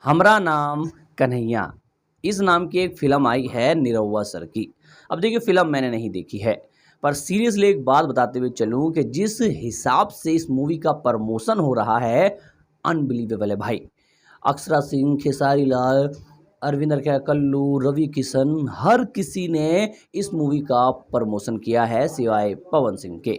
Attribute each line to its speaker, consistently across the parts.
Speaker 1: हमरा नाम कन्हैया। इस नाम की एक फ़िल्म आई है निरहुआ सर की। अब देखिए फ़िल्म मैंने नहीं देखी है, पर सीरियसली एक बात बताते हुए चलूँ कि जिस हिसाब से इस मूवी का प्रमोशन हो रहा है, अनबिलीवेबल है भाई। अक्षरा सिंह, खेसारी लाल, अरविंदर क्या कल्लू, रवि किशन, हर किसी ने इस मूवी का प्रमोशन किया है सिवाय पवन सिंह के।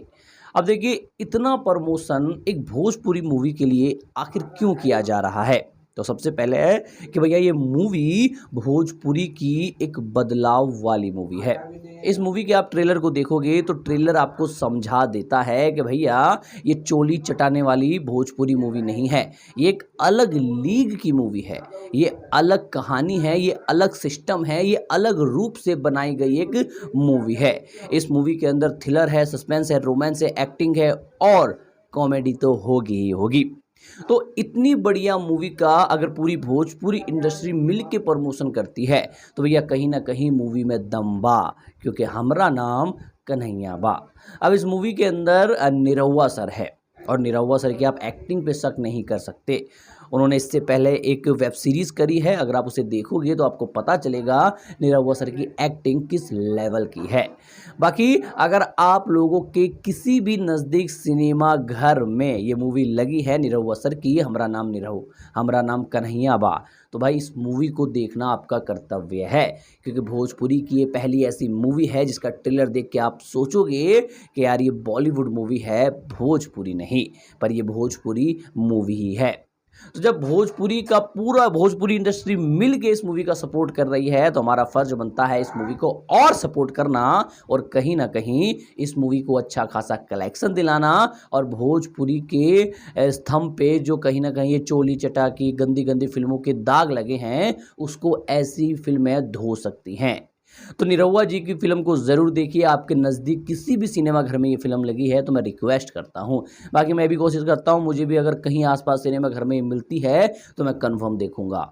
Speaker 1: अब देखिए इतना प्रमोशन एक भोजपुरी मूवी के लिए आखिर क्यों किया जा रहा है? तो सबसे पहले है कि भैया ये मूवी भोजपुरी की एक बदलाव वाली मूवी है। इस मूवी के आप ट्रेलर को देखोगे तो ट्रेलर आपको समझा देता है कि भैया ये चोली चटाने वाली भोजपुरी मूवी नहीं है। ये एक अलग लीग की मूवी है। ये अलग कहानी है, ये अलग सिस्टम है, ये अलग रूप से बनाई गई एक मूवी है। इस मूवी के अंदर थ्रिलर है, सस्पेंस है, रोमांस है, एक्टिंग है और कॉमेडी तो होगी ही होगी। तो इतनी बढ़िया मूवी का अगर पूरी भोजपुरी इंडस्ट्री मिल के प्रमोशन करती है तो भैया कहीं ना कहीं मूवी में दम बा, क्योंकि हमरा नाम कन्हैया बा। अब इस मूवी के अंदर निरहुआ सर है और निरहुआ सर की आप एक्टिंग पे शक नहीं कर सकते। उन्होंने इससे पहले एक वेब सीरीज़ करी है, अगर आप उसे देखोगे तो आपको पता चलेगा निरहुआ सर की एक्टिंग किस लेवल की है। बाकी अगर आप लोगों के किसी भी नज़दीक सिनेमा घर में ये मूवी लगी है निरहुआ सर की, हमरा नाम निरहु, हमरा नाम कन्हैया बा, तो भाई इस मूवी को देखना आपका कर्तव्य है, क्योंकि भोजपुरी की ये पहली ऐसी मूवी है जिसका ट्रेलर देख के आप सोचोगे कि यार ये बॉलीवुड मूवी है, भोजपुरी नहीं, पर ये भोजपुरी मूवी ही है। तो जब भोजपुरी का पूरा भोजपुरी इंडस्ट्री मिल के इस मूवी का सपोर्ट कर रही है तो हमारा फर्ज बनता है इस मूवी को और सपोर्ट करना और कहीं ना कहीं इस मूवी को अच्छा खासा कलेक्शन दिलाना और भोजपुरी के स्तंभ पे जो कहीं ना कहीं ये चोली चटा की गंदी गंदी फिल्मों के दाग लगे हैं उसको ऐसी फिल्में धो सकती हैं। तो निरहुआ जी की फ़िल्म को ज़रूर देखिए। आपके नज़दीक किसी भी सिनेमा घर में ये फ़िल्म लगी है तो मैं रिक्वेस्ट करता हूँ। बाकी मैं भी कोशिश करता हूँ, मुझे भी अगर कहीं आस-पास सिनेमा घर में मिलती है तो मैं कन्फर्म देखूँगा।